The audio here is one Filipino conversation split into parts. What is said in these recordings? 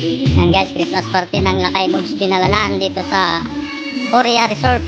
Yan guys, Christmas party ng Lakay Moves Pinalalaan dito sa Korea Resort.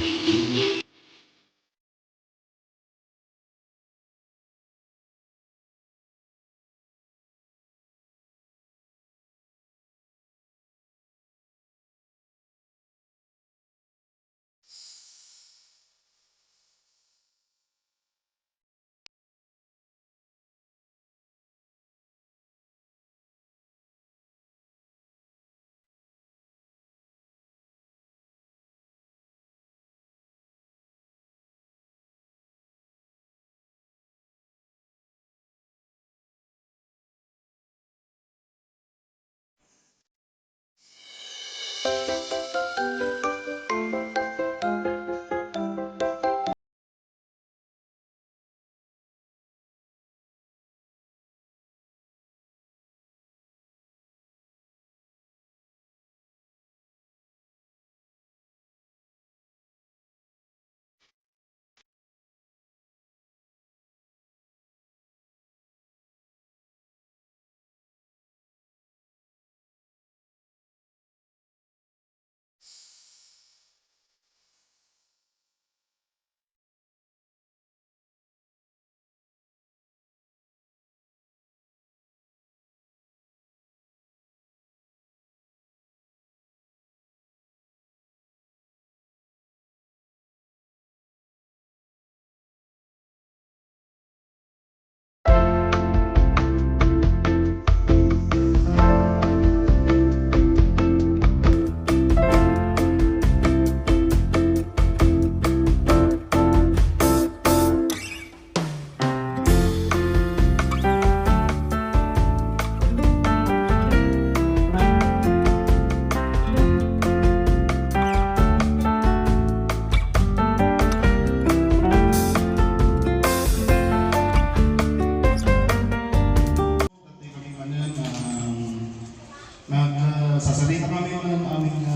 Sasalita kami ng aming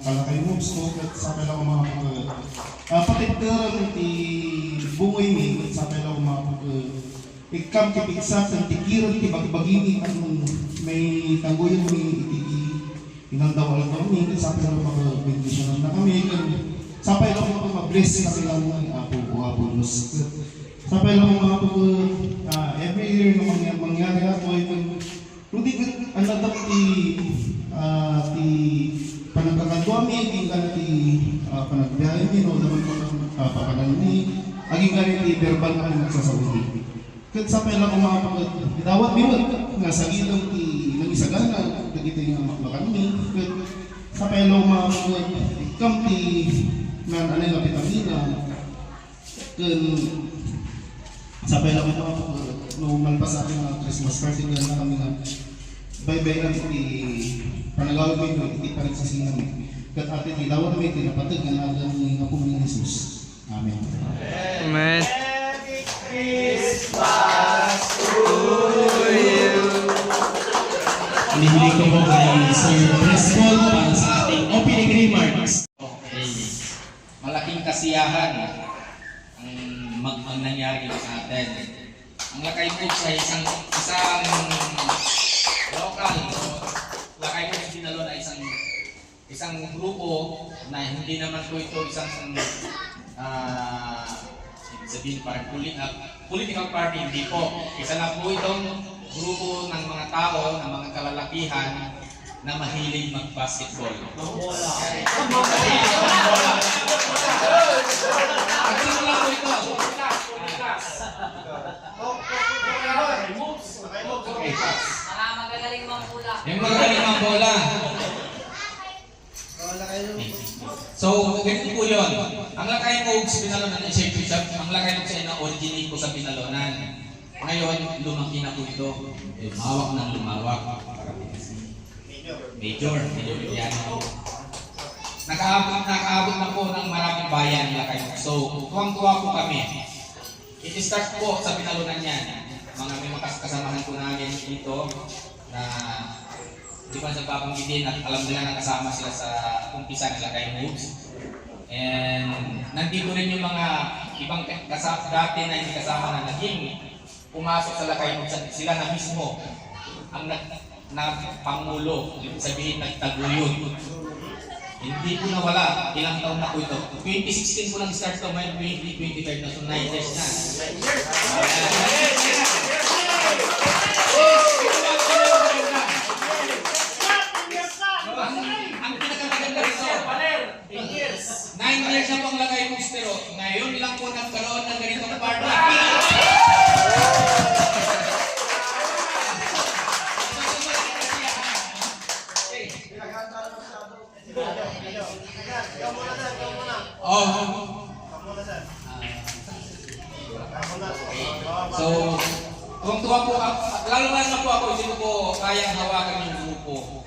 Kalakay Moves no, at sa pala mga patiddaran ti bungoy mi at sa pala mga ikam ti piksa at tikiran ti bagbagini at may tanggoyan mi itigi inandawal kami at sa pala mga bendisyonan na kami sa pala mga mag-bless na sila mga apo o apo Diyos sa pala mga every year na mangyari ako ay Rudy, ang ladap ti panagkakadwa mi, aging ka ti panagbiyahe mi, no, naman papanan mi, aging ka ti verbal na kami nagsasauli. Kat sa pala kung mga pagkatawat mi, nga sa ilang ti nangisagana, nagito yung makmakan mi, kat sa pala mga ikam ti nan anay na vitamina, kat sa pala kung mga normal pa sa aking mga Christmas party na kami nga bye-bye lang iti panagawag mo ito, iti pa rin sa sinami. Kat atin ilawan namin iti napatag na nagang nga po ng Jesus. Amen. Amen. Merry Christmas to you. Hinihili ko po kay Sir Prescott para sa ating opening remarks. Okay. Malaking kasiyahan ang nangyari sa atin. Ang Lakay Moves ay isang local, Lakay Moves Pinalon ay isang grupo na hindi naman po ito isang sabihin parang political party, hindi po. Isa na po itong grupo ng mga tao, ng mga kalalakihan na mahilig mag-basketball. Nagsimula po ito. Okay, pass. Magagaling mga bola. Yung magagaling mga bola. So, ganito po yun. Ang Lakay Moves Pinalonan, siyempre, ang Lakay Moves ay na-originate po sa Pinalonan. Ngayon, lumaki na po ito. Lumawak ng lumawak. Major yan. Nakaabot na po ng maraming bayan ng Lakay Moves. So, tuwang-tuwa po kami. I-start po sa Pinalonan yan. May kasamahan po namin dito na di ba sa babanggitin at alam nila na kasama sila sa umpisa ng Lakay Moves. And nandito rin yung mga ibang dati na hindi kasama na naging pumasok sa Lakay Moves. Sila na mismo ang na Pangulo, ibig sabihin nagtaguyod. Hindi ko nawala, ilang taon na po ito. 2016 ko lang start to, may 2025 na, so 9 years na. Ang pinakamaganda rito, 9 years na pong lagay mo, pero ngayon lang po nagkaroon ng ganitong party. So, tuwang-tuwa po, lalo na po ako, hindi ko po kayang hawakan yung grupo,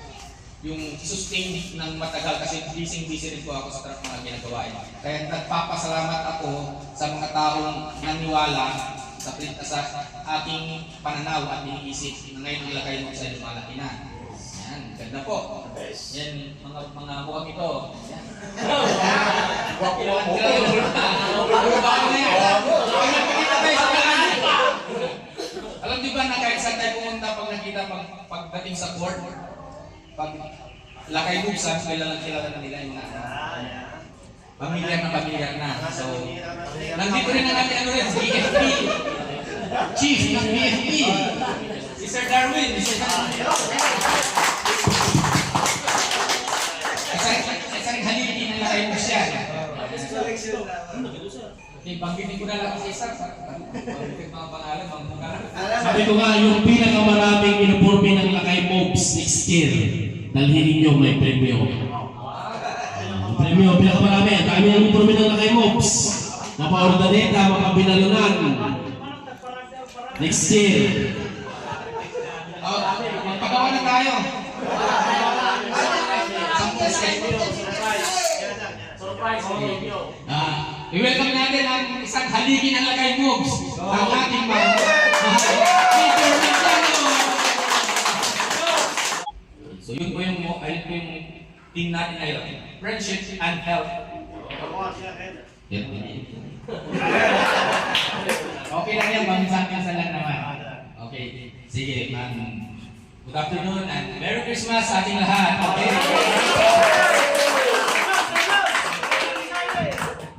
yung sustain ng matagal kasi busy-busy rin po ako sa mga ginagawa. Kaya nagpapasalamat ako sa mga taong naniwala sa aking pananaw at iniisip na ngayon nilagay mo sa lumalaki na. Yan, ganda po. Yan, mga buwag ito. Yan. Alam niyo ba na kahit saan tayo pumunta pag nakita pagdating sa court, pag lakay buksan, kilala na nila yung pamilyar na. So, nandito rin ang ating BFP. Chief ng BFP. Si Sir Darwin. Isang haligi na lakay buksan. Banggitin ko na lang sa isa. Banggitin mga pangalan, mga pangalan. Sabi ko nga, yung pinakamaraming uniforme ng Lakay Mobs next year, dalhin ninyo may premyo. Premyo, pinakamarami. Ang dami ng uniforme ng Lakay Mobs. Mapa-ordaneta, mapa-binalunan. Next year. Magpagawa na tayo. I-welcome natin ang isang haligi ng Lakay Mobs. Ang ating mga So yun po yung team natin ngayon. Friendship and health. Okay lang yan, paminsan-minsan lang naman. Okay, sige. Good afternoon and Merry Christmas sa ating lahat. Okay?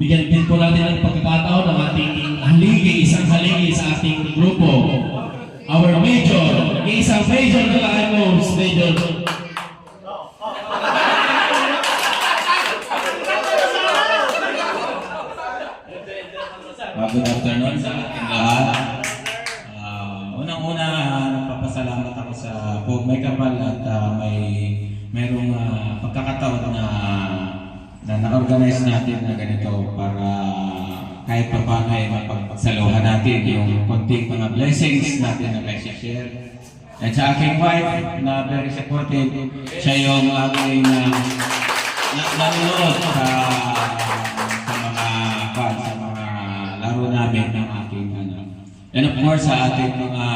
Bigyan din po natin ng pagkakataon ng ating isang haligi sa ating grupo. Our major, isang major na Lakay Mobs, major. Good afternoon sa ating lahat. Unang-una, nagpapasalamat ako sa Pogue May Kapal at mayroong pagkakataon na na-organize natin na ganito para kahit pa paano ay mapagsaluhan natin yung konting mga blessings natin na may share. At sa aking wife na very supportive, siya yung aking nanonood sa mga laro namin ng aking And of course sa ating mga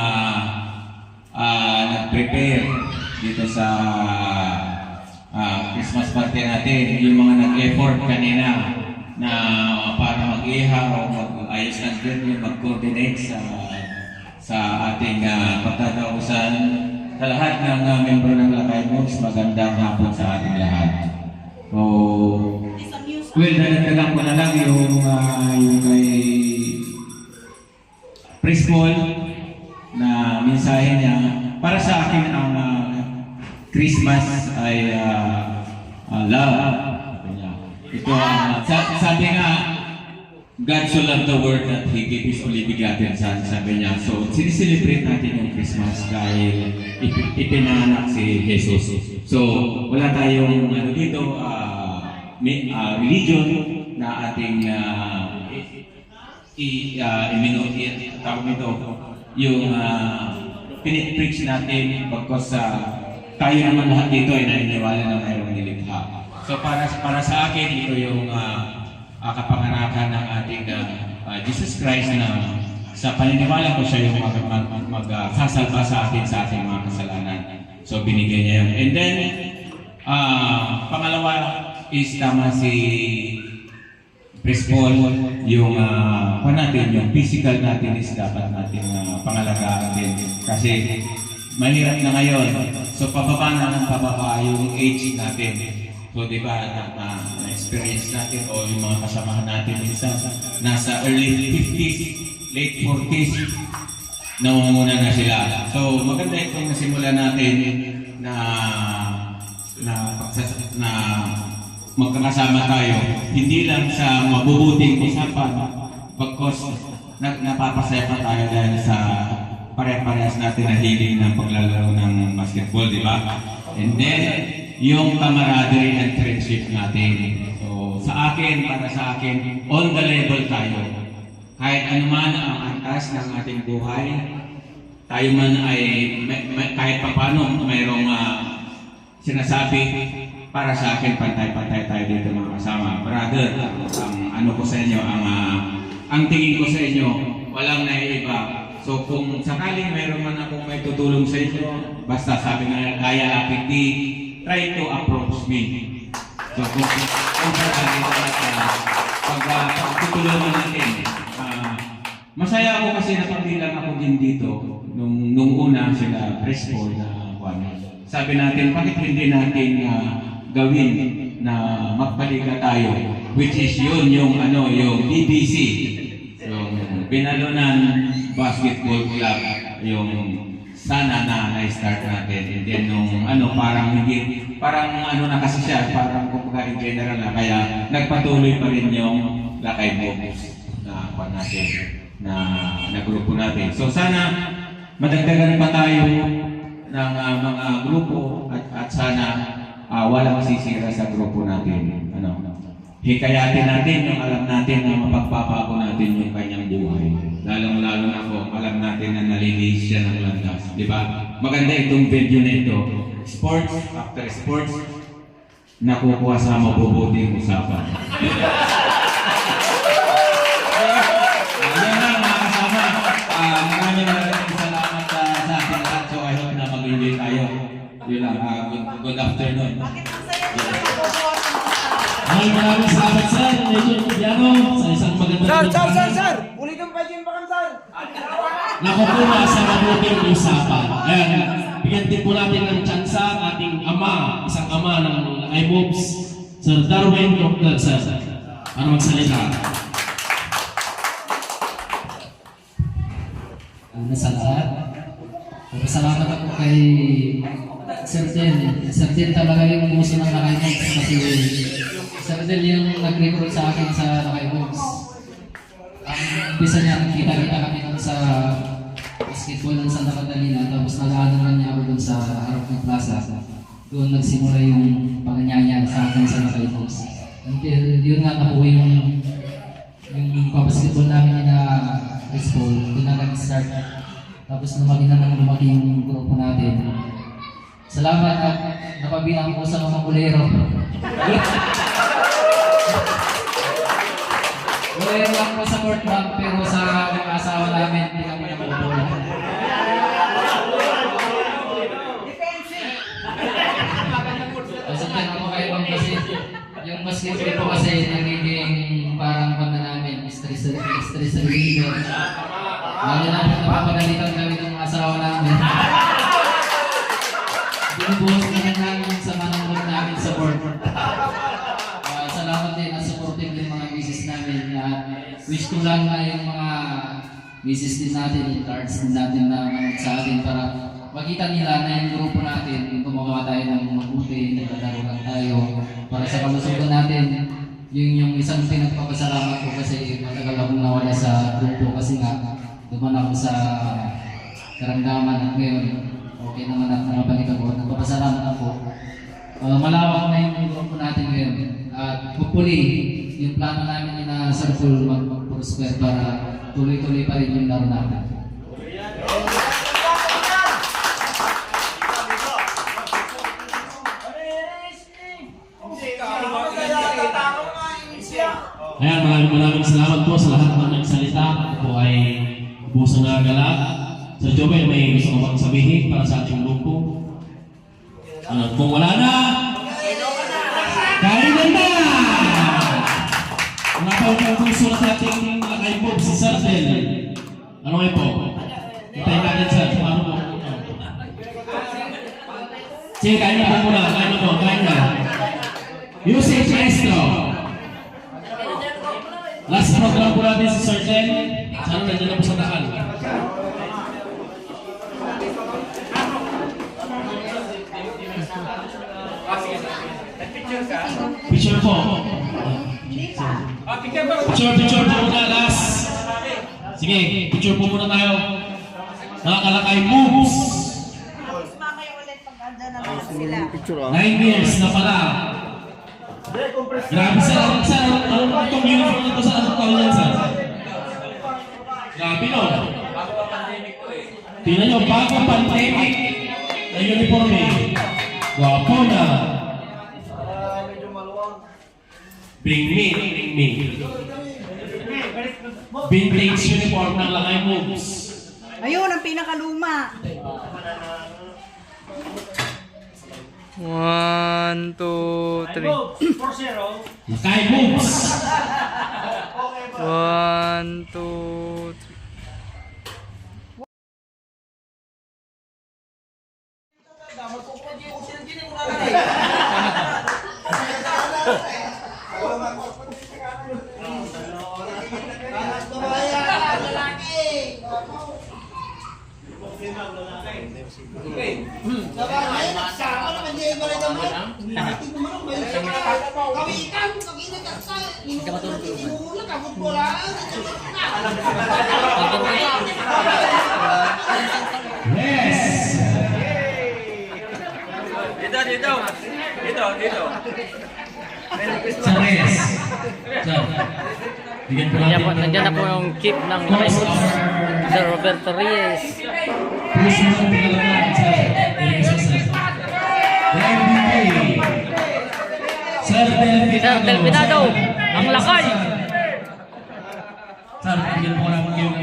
nag-prepare dito sa Christmas party natin, yung mga nag-effort kanina na para mag-ihaw o mag-ayos ng venue, mag-coordinate sa ating pagtatausan. Sa lahat ng membro ng Lakay Mobs, magandang hapon sa ating lahat. So, dadagdagan ko na lang yung kay Praise Paul na mensahe niya. Para sa akin ang Christmas ay love. Ito sabi nga, God so loved the world that He gave His only begotten Son, sabi niya. So, sinicelebrate natin yung Christmas dahil ipinanganak si Jesus. So, wala tayong dito, religion na ating yung pinit-preach natin pagkos tayo naman lahat dito ay naniniwala na mayroong nilikha. So para sa akin, ito yung kapanganakan ng ating Jesus Christ na sa paniniwala ko siya yung magsasalba sa atin sa ating mga kasalanan. So binigyan niya yun. And then, pangalawa is tama si Praise Paul, yung yung physical natin is dapat natin pangalagaan din. Kasi mahirap na ngayon So pababa na ng pababa yung age natin. So di ba na-experience natin o yung mga kasamahan natin minsan nasa early 50s, late 40s, nangunguna na sila. So maganda itong nasimula natin na magkakasama tayo, hindi lang sa mabubuting usapan, pagkos napapasaya pa tayo dahil sa pare-parehas natin na hiling ng paglalaro ng basketball, di ba? And then, yung camaraderie and friendship natin. So, para sa akin, on the level tayo. Kahit anuman ang antas ng ating buhay, tayo man ay kahit papano mayroong sinasabi, para sa akin pantay-pantay tayo dito mga kasama. Brother, ang ano ko sa inyo, ang tingin ko sa inyo, walang naiiba. So kung sakaling mayroon man akong may tutulong sa inyo, basta sabi nga kaya apiti, try to approach me. So kung sakaling pagtutulungan natin, masaya ako kasi napagbilang ako din dito nung una sila Prespo na sabi natin, bakit hindi natin gawin na magpaliga tayo, which is yung BBC, yung Binalunan Basketball Club, yung sana na-start natin. And then parang na kasi siya, parang kumbaga in general na, kaya nagpatuloy pa rin yung Lakay Moves na grupo natin. So sana madagdagan pa tayo ng mga grupo at sana walang masisira sa grupo natin. Hikayatin natin yung alam natin na mapagpapago natin yung kanyang buhay. Lalong-lalo na po, alam natin na nalilinis siya ng landas. Di ba? Maganda itong video na ito. Sports after sports, nakukuha sa mabubuting usapan. Ayan lang mga kasama. Maraming salamat sa ating lahat. So I hope na mag-enjoy tayo. Yun lang. Good afternoon. Maraming salamat sir, Major Piano, sa isang magandang Sir! Ulitin pa yung bakang, sir! nakukuha sa mabuting usapan. Ayan, bigyan din po natin ng tsansa ang ating isang ama ng Lakay Moves, Sir Darwin Dr. Sir, para magsalita. Sa lahat, salamat ako kay Sir Del. Sir Del talaga yung uso ng Lakay Moves kasi Sir Del yung nag-recruit sa akin sa Lakay Moves. Ang umpisa niya, kita-kita kami doon sa basketball ng Santa Catalina, tapos nag-aanaman niya ako doon sa harap ng plaza. Doon nagsimula yung panganyaya sa akin sa Lakay Moves. Until yun nga nabuhay yung basketball namin na baseball, doon na nag-start. Tapos lumaki yung grupo natin. Salamat at napabilang ko sa mga kulero. Kulero lang po sa court bank, pero sa mga asawa namin, hindi kami nakukuha. Kasi yan ako kayo bang kasi, yung basketball po kasi nagiging parang pagka namin, stress reliever. Lalo na po napapagalitan kami ng mga asawa namin. Binubuhos naman namin sa manunod namin sa board. Salamat din at supportive din mga misis namin. Wish ko lang na yung mga misis din natin, yung cards din natin na manood sa atin para makita nila na yung grupo natin, gumawa tayo ng mabuti, naglalaro lang tayo para sa kalusugan natin. Yun yung isang pinagpapasalamat ko kasi matagal akong nawala sa grupo kasi nga duman ako sa karamdaman at ngayon okay naman at nakabalik ako. Nagpapasalamat ako. Malawak na yung grupo natin ngayon at hopefully yung plano namin na circle mag-prosper para tuloy-tuloy pa rin yung laro natin. Ayan, maraming salamat po sa lahat ng nagsalita. Ako ay ubusang nagalak. Sir Jobel, may gusto ko bang sabihin para sa ating grupo? Kung wala na, kainan na! Mga pawang puso na sa ating Lakay Moves, si Sir Del. Ano kayo po? Hintayin natin sir, paano po? Sige, kain na po muna. Kain na. Usage Maestro. Last program po natin si Sir Jen. Sana nandiyan na po sa daan. Picture po. Picture po muna, last. Sige, picture po muna tayo. Mga kalakay moves. 9 years na pala. Grabe sa anong itong uniform na ito sa anong taon yan, sir? Grabe no? Tingnan nyo, bago pandemic na uniform eh. Gwapo na. Bring me. Vintage uniform ng Lakay Moves. Ayun, ang pinakaluma. 1, 2, 3. Lakay Moves. 1, 2, 3. Yes! Dito. Sa Reyes. Sir, bigyan po natin ng- Nandiyan na po yung keep ng Close our Sir Roberto Reyes. puso ng pinalaman, sir. Thank you, sir. MVP. Sir Del Pinado, ang lakay. Sir, bigyan po namin yung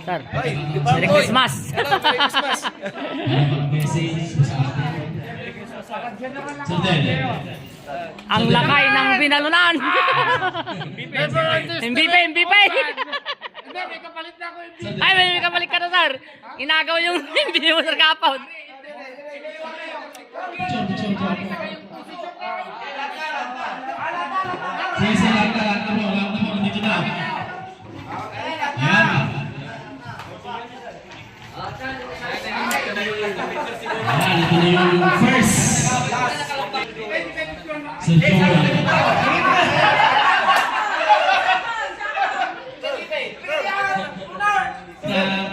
Sir, Merry Christmas. message po sa atin. Sir Del. Ang lakay ng binalunan. MVP. Ay, may kapalit ka na, sir. Inagaw yung hindi mo, sir, kapaw. Picture. Sige, lahat na mo, nandito na. Ayan. Ayan, ito na yung first. Sir Joel.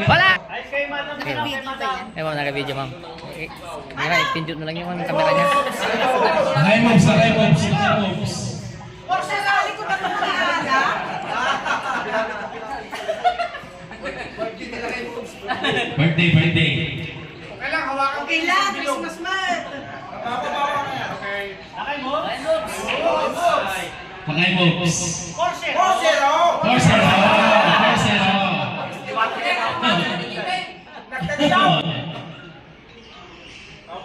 Wala! Eh, ma'am, naka-video, ma'am. Pinjut mo lang yung camera niya. Lakay moves. Birthday. Okay lang, Christmas month. Lakay moves. 4-0.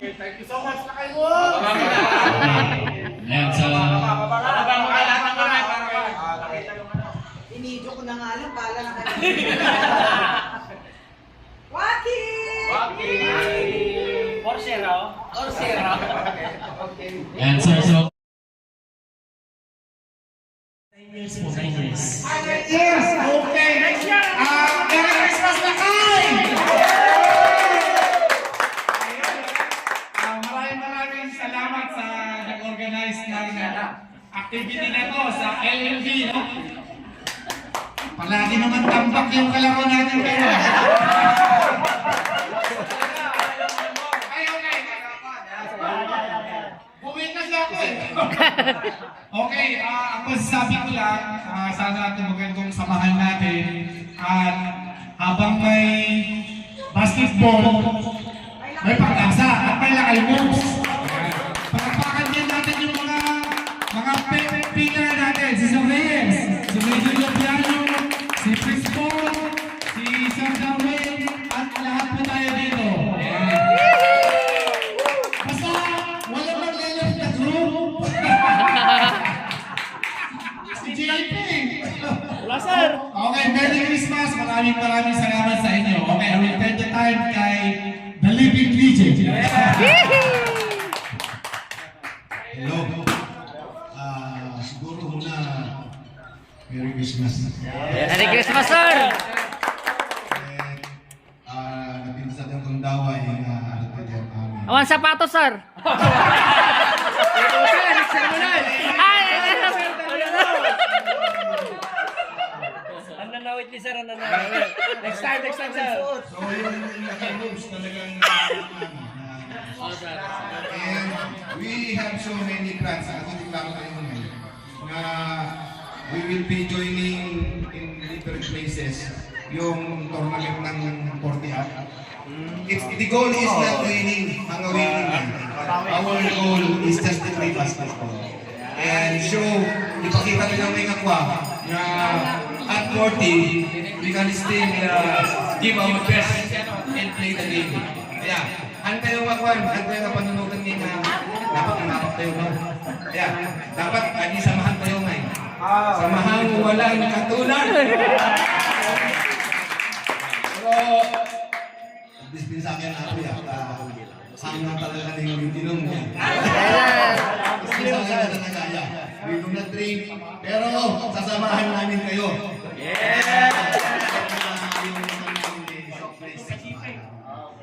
Thank you so much na kayo. Ayan, sa... Inidyo ko na nga lang, pala na kayo. Waki! 4-0. Ayan, sir, so... 9 years po, 9 years. Yes, okay. Merry Christmas na kayo! Maraming salamat sa nag-organize ng activity na to sa LMV. No? Palagi naman tambak yung kalaro natin kayo. Okay. Bumitas ako eh. Okay, ang masasabi ko lang, sana natin magandang samahan natin. At habang may basketball, may pag-asa at may Lakay Moves. Pagpapakan din natin yung mga pinga natin. Si Sir Reyes, si Medyo Lopiano, si Chris Paul, si Sir Darwin, at lahat po tayo dito. Basta walang mag-leleft na group. Si JP. Wala, sir. Okay, Merry Christmas. Maraming salamat sa inyo. Okay, I will turn the time kay The Living Legend. Christmas. Merry Christmas, sir! Napinsan yung kundawa yung ano ko dyan amin. Awan sapatos, sir! Ay! Ang nanawit ni sir, ang nanawit. Next time, sir. So yung naka-moves talagang and we have so many plans. Ako din lang tayo ngayon na we will be joining in different places yung tournament ng 40 up. The goal is not winning, mga winning lang. Our goal is just to play basketball. And show, ipakita nila may kakwa na at 40, we can still give our best and play the game. Kaya, antay yung kakwan, antay yung panunugan niya na dapat nanapap tayo ba? Kaya, dapat ani samahan tayo ngayon. Samahan walang katulad. Pero, disipin sa akin ako yan. Hanggang talaga na yung tinong niya. Disipin sa akin na nagaya. We do not drink, pero sasamahan namin kayo.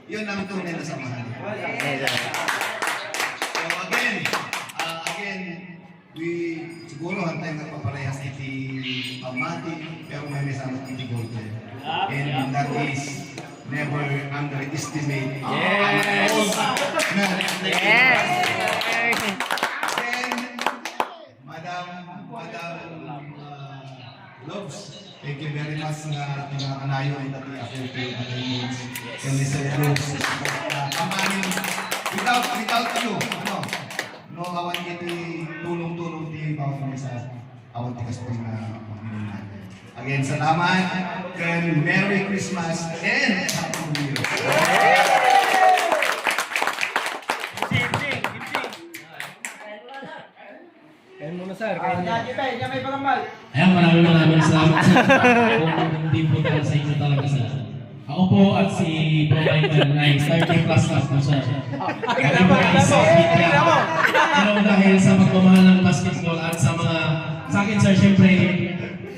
Yun ang tunay na samahan. So again, we siguro hantay nagpaparehas iti pamati, pero may mesama iti gold. And that is never underestimate. Yes! Then, Madam Loves, thank you very much nga pinakanayo ang dati ako kay Madam Loves and Mr. Loves. Kamanin, without you, no awan iti tulong-tulong di bawat sa awan tikas po na pagminin. Again, salamat, and Merry Christmas and Happy New Year. Kain muna, sir. Kain May pangambal. Ayan, maraming salamat sir. Kung hindi po talaga sa inyo talaga sir. Ako po at si Bro Michael ay starting class po sir. Kami po ay sa media. Pero dahil sa pagmamahal ng basketball at sa akin sir, syempre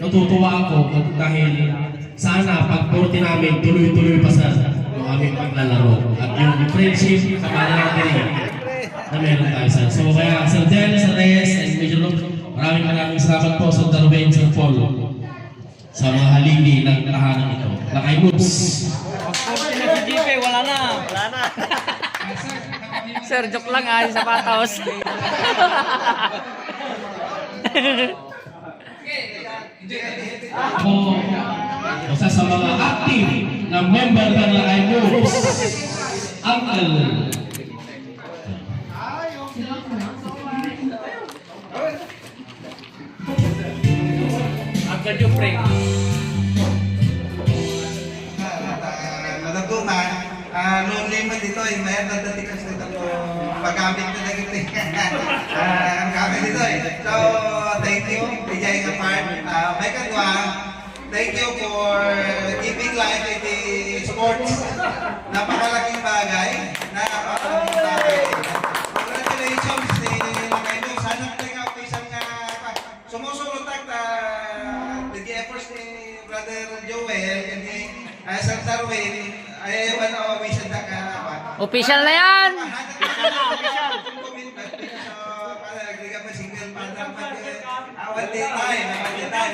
natutuwa ako dahil sana pag 40 namin tuloy-tuloy pa sir yung aming paglalaro at yung friendship sa natin na meron tayo sir. So kaya Sir Del, Sir Reyes, and Major Lord, maraming salamat po sa Darwin, Sir Paul sa mga haligi ng tahanan ito. Lakay moves. Pag-40 na si JP, wala na. Sir, joke lang yung sapatos. Isa sa mga active na member ng Lakay Moves, Uncle. Uncle Jufrey. Natutunan, noon lima dito, may natatikas nito paggamit na naging ang gamit dito eh. So, thank you, Pijay Kapart. May kadwa, thank you for giving life in the sports. Napakalaking bagay. Napakalaking bagay. Congratulations ni Lakay Mo. Sana ikaw isang sumusunod at the efforts ni Brother Joel and ni Sir Darwin. Ay, wala wish na ka. Official na yan!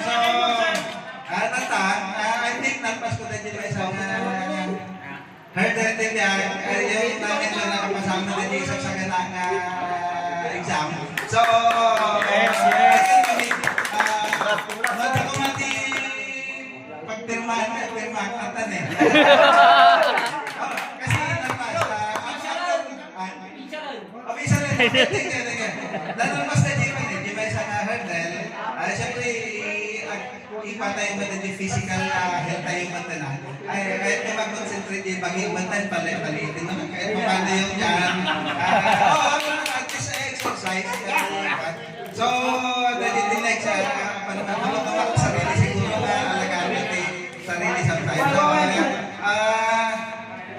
So, I think nagpas ko na dito isang hard rating niya. Yung namin na nakapasama na dito sa ganang exam. So, mati ko mati pagpirmahan katan eh. Kasi nagpas. Official na. Lalabas na dito eh. Di ba isang hurdle? Siyempre, ipatay mo na yung physical health tayo matalan. Ay, kahit na mag-concentrate yung pag-imantan, palitin naman. Kahit pa paano yung dyan. At least exercise. So, nag-intellect sa panapalok sarili siguro na alagaan natin sarili sometimes. So,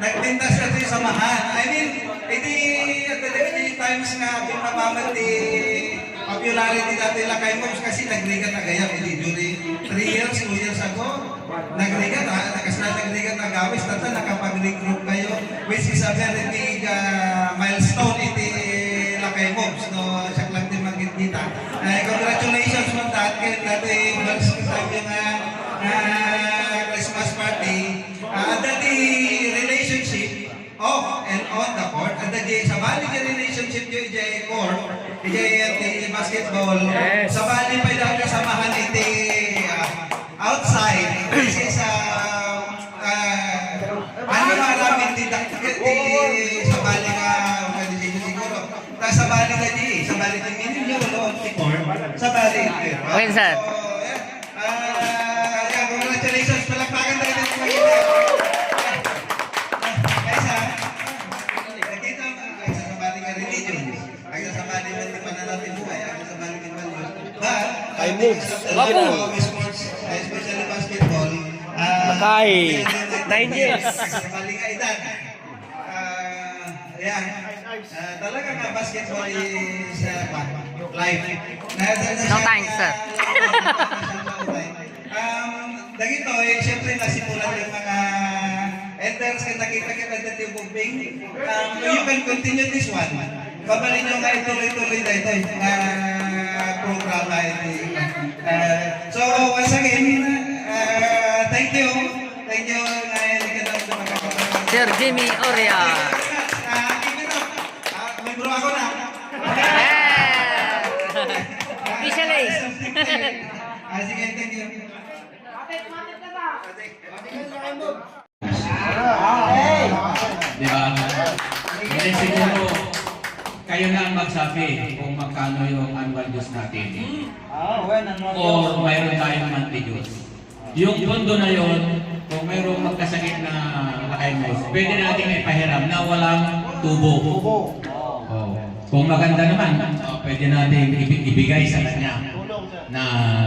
nagpintas na ito yung samahan. I mean, hindi at the times nga pinamamat popularity natin Lakay Moves kasi nagrigat na gaya, hindi during 3 years, 2 years ago, nagrigat, nagrigat na gawis, tata nakapag-regroup kayo, which is a very big milestone iti Lakay Moves, no? Siya lang din magkita. Congratulations on that, kaya natin first time yung Christmas party. Dati relationship off and on the court, at sa bali yung relationship yung ijay court, ijay basketball, sa bali pa daw kasamahan iti outside, kasi sa ano maraming sa bali ka organization siguro, sa bali ka sa bali ka minimum yung sa bali Okay, sir. Congratulations, palakpakan tayo ng mga kaysa nakita mo kaysa sa bali ka religion, kaysa sa bali ka pananatin buhay, kaysa sa bali ka values, but I move sports, especially basketball, Makay, 9 years. sa bali ka edad, yan, talaga nga basketball is life. No thanks, sir. Dagito, siyempre nasimulan yung mga enters ka nakita kita dito yung bumbing. You can continue this one. Pabalin nyo nga ituloy-tuloy na ito yung programa ito. So, once again, thank you. Thank you. Sir Jimmy Oria. May bro ako na. Officially. Sige, thank you. Di ba? Hindi siguro kayo na ang magsabi kung magkano yung annual dues natin. O mayroon tayong monthly dues. Yung pondo na yon, kung mayroong magkasakit na Lakay Moves, pwede natin ipahiram na walang tubo. Oh. Kung maganda naman, pwede natin ibigay sa kanya na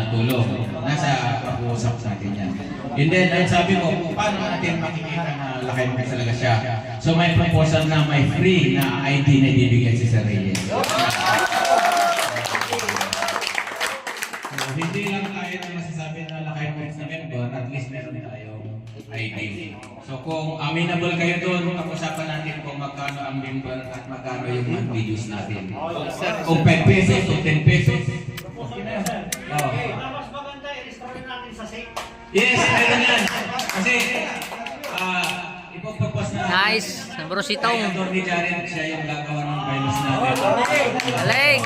tulong. Nasa pag-uusap natin yan. And then, ang sabi ko, paano natin makikita na Lakay Moves talaga siya? So may proposal na may free na ID na ibibigay si Sir Reyes. So, hindi lang tayo na masasabi na Lakay Moves na member, at least meron tayong ID. So kung amenable kayo doon, pag-usapan natin kung magkano ang member at magkano yung monthly dues natin. Kung 5 pesos o 10 pesos. Mas maganda, i-restore natin sa safe. Yes, meron yan. Kasi, ipopropose na... Nice. Bro Sitong. Kaya Atty. Jaren, siya yung gagawa ng bylaws natin. Galing.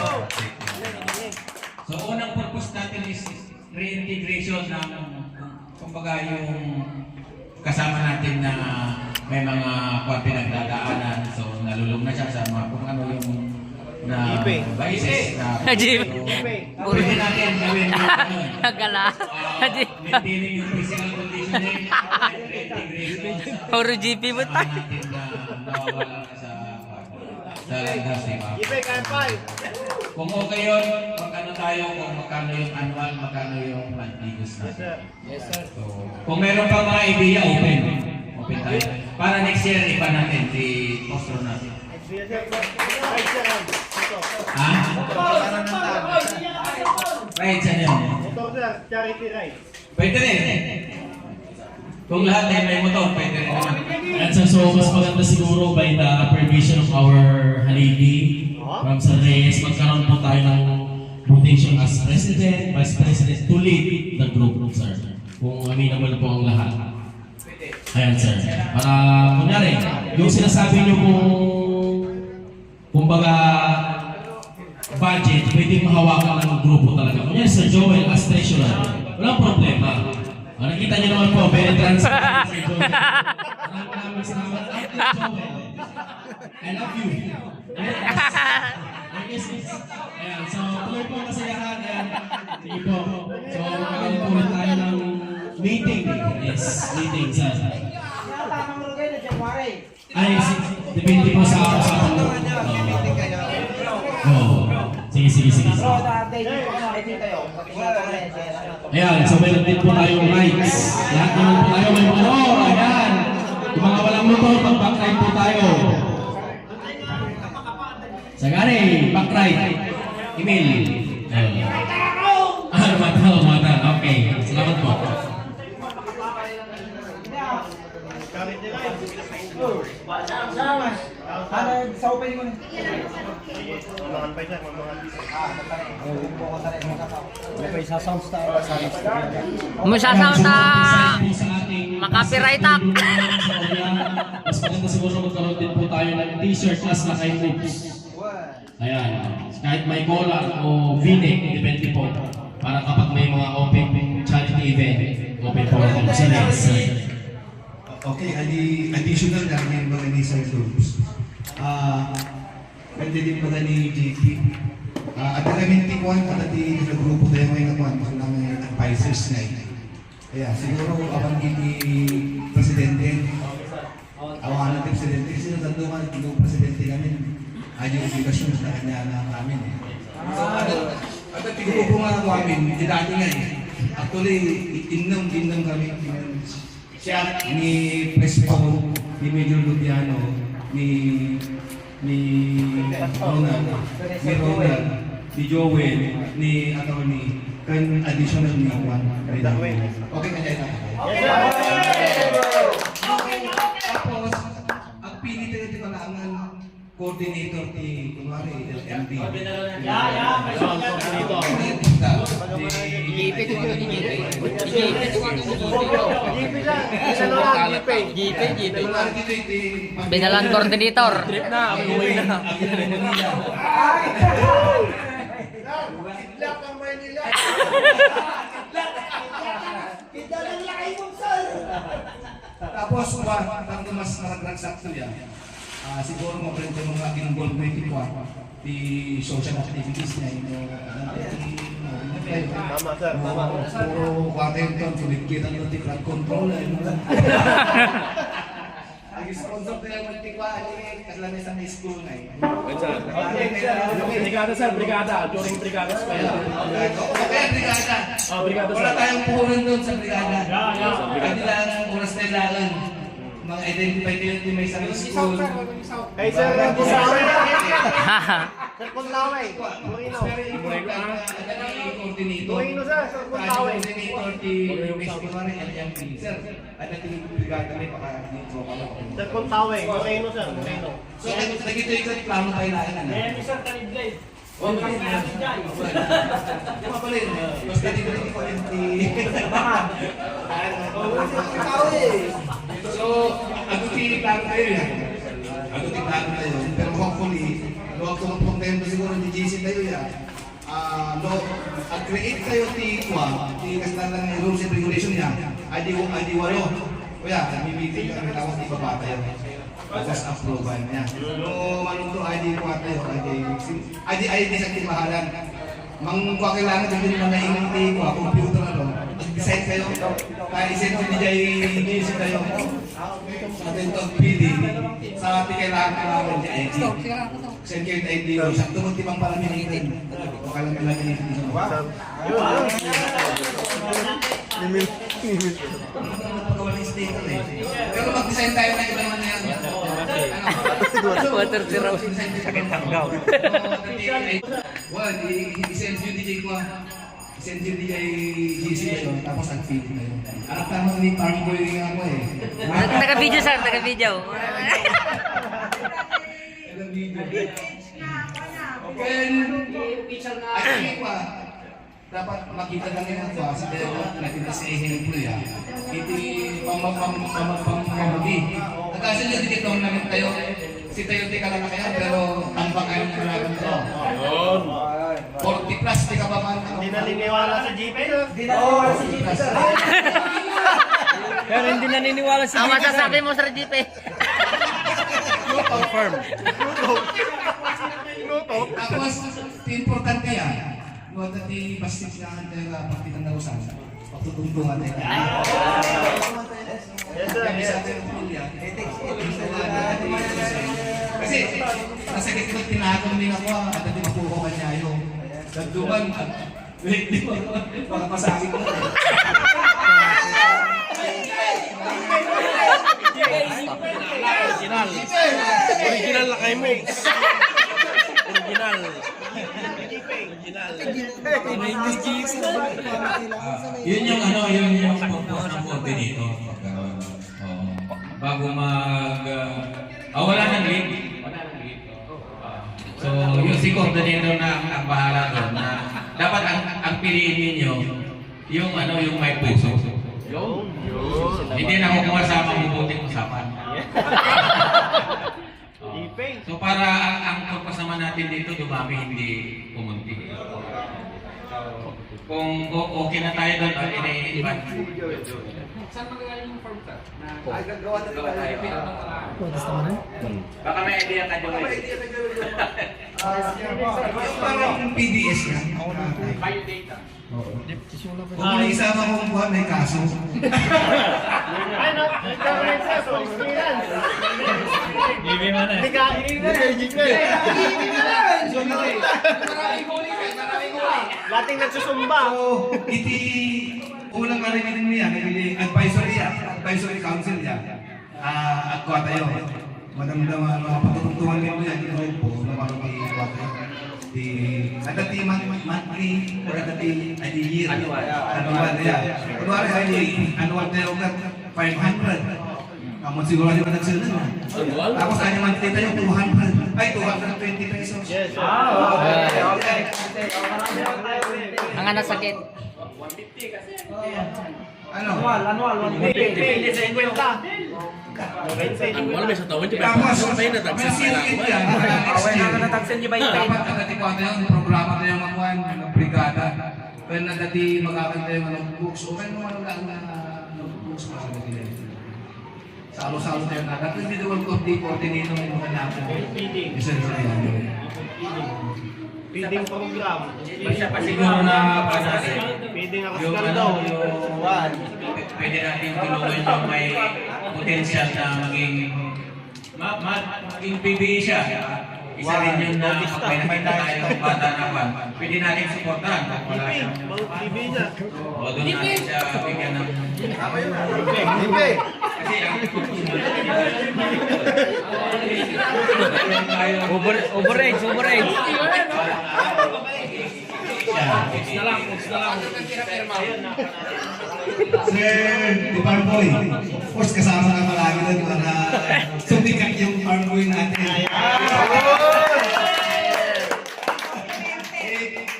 So, unang purpose natin is reintegration ng, kumbaga yung kasama natin na may mga pinagdadaanan. So, nalulong na siya sa mga kung ano yung na vices na pwede natin gawin yung Nagala. maintaining yung physical conditioning and reintegration. Puro GP mo tayo. Natin na nawawala na sa landas, diba? Kung okay yun, magkano tayo, kung magkano yung annual, magkano yung monthly dues natin. Yes, sir. So, kung meron pa mga idea, open. Open tayo. Para next year, iba natin si Postro natin. Ha? Right, saan yun? Charity ride. Pwede rin. Kung lahat ay may motor, pwede rin naman. And so mas maganda siguro by the permission of our haligi from Sir Reyes, magkaroon po tayo ng rotation as President, Vice President to lead the group, sir. Kung amenable po ang lahat. Ayan, sir. Para, kunyari, yung sinasabi nyo kung baga budget, pwede mahawakan ng grupo talaga. Kunyari, Sir Joel as treasurer, walang problema. Nakita niyo naman po, very transparent Sir Joel. Maraming salamat. I love you. Ayan, so tuloy po ang kasiyahan. Ayan, sige po. So, magaling po ulit tayo ng meeting. Yes, meeting, sir. Tamang lugay na January. Ay, depende po sa usapan mo. Sige. Bro, dati dito ko nakikita kayo. Ayan, so meron din po tayong rights. Lahat naman po tayo may motor. Ayan. Yung mga walang motor, pag-backride po tayo. Sagari, backride. Email. Mata. Okay, salamat po. Sa open mo na. Umusasama sa makapiright up. Mas maganda siguro magkaroon din po tayo ng t-shirt as na kay Moves. Ayan. Kahit may collar o v-neck, depende po. Para kapag may mga open charity event, open po natin sa next. Okay, additional na yung mga ni Sir Groups. Pwede din mga ni JP. At alamin ti Juan, at di sa grupo tayo ngayon naman, ng advisors na ito. Kaya siguro abang ni Presidente, awakan natin Presidente, kasi natandungan yung Presidente namin, ay yung obligasyon na kanya na namin. So, at yung grupo nga namin, didati nga eh. Actually, inom kami. Siya ni Prespo, ni Major Lupiano, ni Ronald, ni Joel, ni Atty. Kan additional ni Juan. Okay ka dyan? Tapos, ang pinili natin palangan, coordinator ni Kumari, LMD. Binalan coordinator. Tapos, tanto mas naragragsakto yan. Siguro maprento mga involvement ko di social activities niya tama sir, tama. Puro Washington, kulit-kita ng flood control. Nag-sponsor tayo ng tikwa, kasalamin sa high school na eh. Brigada sir, brigada. During brigada pa yan. Okay, brigada. Brigada Wala tayong puhunan doon sa brigada. Hindi lang oras na ilangan. Mga identify tayo yung may sa high school. Hey sir, Puntawe. Haha. Sir Puntawe. Moreno. Coordinator. Moreno sir, Sir Puntawe. Coordinator di Mexico na rin, LMP. Sir, at natin yung brigada may dito. Sir Puntawe. Moreno sir, Moreno. So, nagito-ikot plano tayo na yan. Sir Kanidlay. Yung pala yun, basta dito rin ko yung So, aguti plano tayo yan. Aguti plano tayo. Pero hopefully, luwag tumutong siguro ni JC tayo yan. Create kayo ti kasalanan ng rules and regulation niya. Adi walo. Kuya, may-meeting kami tapos di babata yan. Tapos approval niya. No, manong to ID ko tayo. ID sa kimahalan. Mangkuha kailangan din mga ingiti ko, computer na doon. Mag-decide kayo. Kaya isin ko hindi kayo. Sa atin itong PD. Sa atin kailangan di ID. Send kayo yung ID ko. Sa tumot ibang palaminitin. O kailangan palaminitin. Pero mag-design tayo na iba naman yan. Water zero. Sakit tanggaw. Well, i-send yung DJ ko. I-send yung DJ GC ko. Tapos ang-feed na yun. Anak tamang ni Parang Boy rin ako eh. Naka-video sir, naka-video. Then, ay pa. Dapat makita lang yung ako sa natin sa ehemplo yan. Iti pamamamamamamamamudi. Kasi nyo dito namin tayo. Si tayo di ka lang na kayo, pero tambang kayo na namin ito. 40 plus, di ka ba man? Hindi naniniwala sa GP. Pero hindi naniniwala si Ang masasabi mo sir JP. Confirm. Tapos, importante yan. Buat tadi pasti silakan tayo pakita na usan. Pagtutungtungan tayo. Yes sir. Bisa tayo pulya. Kasi masakit ko tinakon din ako at hindi makuha ka niya yung dagduman. Di ba? Baka pasakit ko. Original na kay Moves. Original. Yun yung ano, yun yung purpose ng coordinator. Bago wala nang lead. So, yung si coordinator na ang bahala doon na dapat ang piliin ninyo yung ano, yung may puso. Hindi na kukuha sa mabubuting usapan. So para ang purpose naman natin dito dumami, hindi pumunti. Kung okay na tayo doon, ini-invite. Saan magagaling yung form ka? Gagawa na tayo. Baka may idea ka doon. Parang PDS yan. Biodata. Kung may isama kong buwan, may kaso. Ano? Nagkakaroon sa experience. Hindi ka, hindi ka. Lating nagsusumba. So, unang marinig niya, advisory council niya. At kuha tayo. Madam-daman, mga patutuntuhan nito yan, ito po, na marami kuha tayo. Adati monthly or adati year. Annual. Kunwari annual tayo ka 500. Kamu siguro di ba nagsunod na? Tapos kanya monthly tayo 200. Ay, 220 pesos. Yes. Okay. Ang anak sakit. 150 kasi. Ano? Annual, 150. 50. Wala may sa tawon, di ba? Tapos, May natagsan may silkit yan. natagsan niyo ba Dapat adati ko tayo, programa tayo makuhan, ng brigada. Pero nadati magkakaroon tayo ng books. O kaya naman lang na books para sa nila. Salo-salo tayo na. Dapat individual coordinator yung mga natin. Isa-isa yan. Feeding program. Siguro na Feeding ako yung sa ano, yung pwede natin tulungan yung may potential na maging PBE siya. Isa rin yun na kapag may nakita tayo bata na pan, pwede natin supportan kung wala siya. TV niya. O doon natin siya bigyan ng... Kasi ang... Overage. Sir, di Farmboy. Of course, kasama ka palagi doon para sumikat yung Farmboy natin.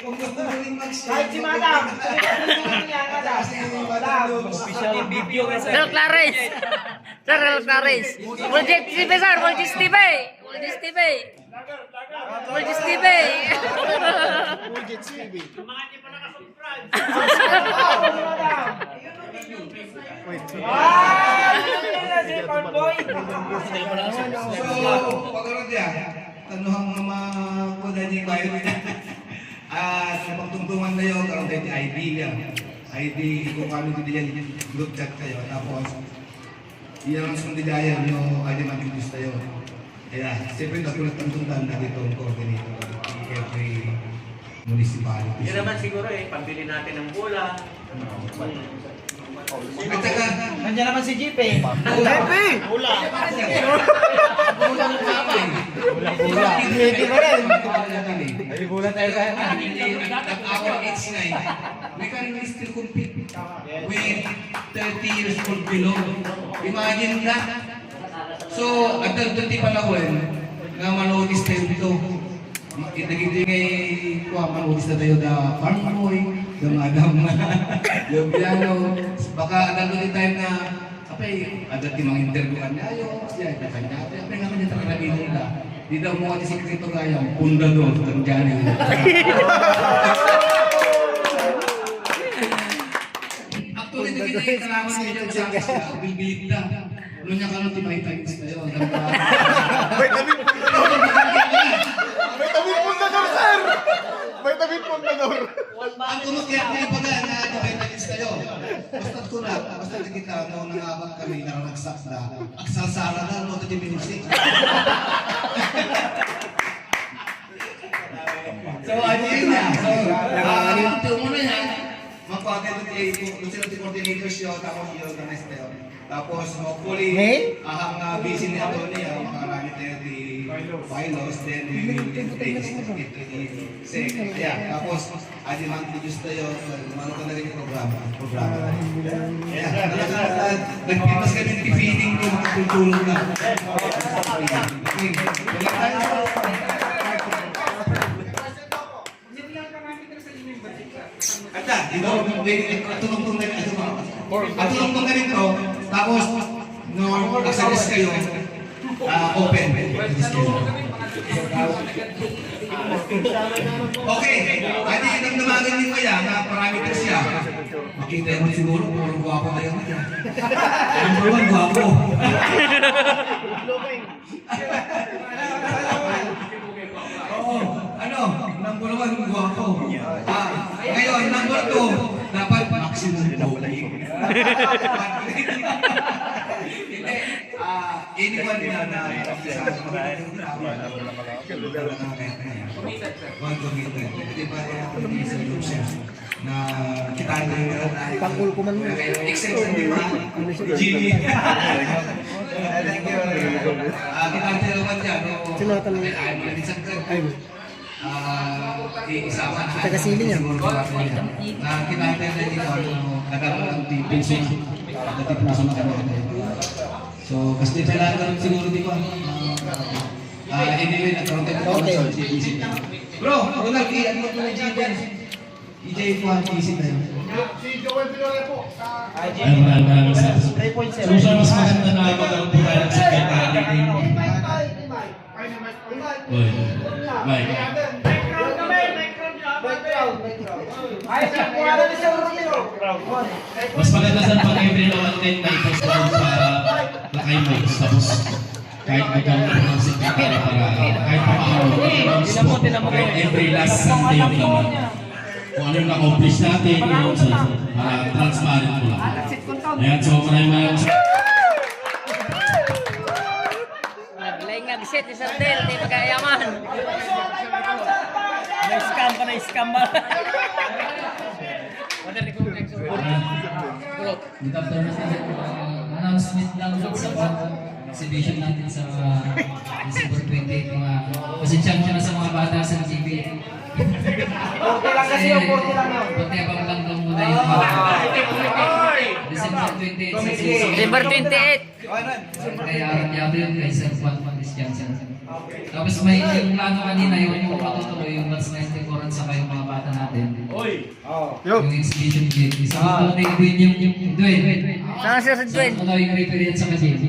Kung gusto mo rin mag-share. Kahit si Madam. Official video ka Sir Clarence. Sir Clarence. Volgis TV, sir. Volgis TV. Mga hindi pa nakasubscribe. So, pagkaroon niya, tanuhang mga kudanin kayo niya. At pagtungtungan na yun, karoon tayo ID niya. ID kung kami ko diyan group chat kayo. Tapos, iyan ang sundidayan nyo, ID mag-intis tayo. Kaya, siyempre nagtungtungan na dito ang coordinator in every municipality. Yan naman siguro pambili natin ng bola. At saka, Nandiyan naman si Jeep eh. Hula. Hindi pa rin. Ay, bulan tayo sa Our age na we can still compete with 30 years old below. Imagine na. So, at dati panahon na manotis tayo dito. Nagiging manotis na tayo na Farmboy, na Madam yung piano. Baka nandun time na ada timang interview kan ayo siya kanya apa yang namanya terlebih nila di daw mo si Krito kaya punda do terjadi actually hindi kailangan niya sa bibilit na lu nya kalau tiba-tiba tayo May tabing pundador, sir! May tabing pundador. ang kumakyak niya pag na tiba-tiba tayo basta kunat basta kita mo nangabang kami na nagsak na aksasara na no to music. So ayun na. So ito muna yan. Magpagod yung sila coordinator siya tapos i-organize tayo. Tapos hopefully ang busy ni Atty. Makarami tayo di bylaws, then we will take it to the SEC. Kaya, tapos, adiman introduce tayo, ano ka na rin yung programa. Kaya, nagpimas ka ng feeding ko, makatutulong ka. Ata, ito, tulong-tulong na rin to, tapos, nung nagsalis kayo, open. Okay, adi yung namagan niyo kaya na parameter siya. Makita mo siguro, puro guwapo kayo niya. Number one, guwapo. Oo, ano, number one, guwapo. Ngayon, number two, dapat maximum pogi. Anyone na committed. Hindi ba yung sa group siya na kita na pangkul ko man excel di ba? Gini. Thank you. Kita naman dyan. Sinatan mo. Isama na. Taga-sili niya. Kita natin dito. Nagkaroon ng pension. Nagtipuso na kami. So, kasi kailangan ka rin siguro di ba? Anyway, nagkaroon tayo ng isip. Bro, Ronald, ano mo na GPN? EJ po ang isip na yun. Si Joel Villarreal po. Ay, maraming salamat. So, siya mas maganda na magkaroon po tayo ng secretary din. Oy, Mike. Mas maganda sa pag-every now and then na ipost ko sa Lakay Modes. Tapos kahit magkaroon ko ng secretary para kahit pa kahit every last Sunday yung naman. Kung ano yung na-accomplish natin, yun, so, transparent ko lang. Ayan, so maraming Nag-set ni Sir Del, di magkayaman. Na-scam ka, na-scam ba? Good afternoon sa announcement lang sa exhibition natin sa December 28. Pasensya mo na sa mga bata sa GB. 40 lang kasi yung 40 lang yun. Patebang lang daw muna yung December 28 sa season. December 28. Kay Aaron Yabo yun, kay Sir Juan Christiansen. Tapos may yung plano kanina, yung patutuloy, yung Mats 94 at saka yung mga bata natin. Yung exhibition gate. Isa ko na yung Dwayne. Saan si Sir Dwayne? Sa mga yung referee at saka JJ.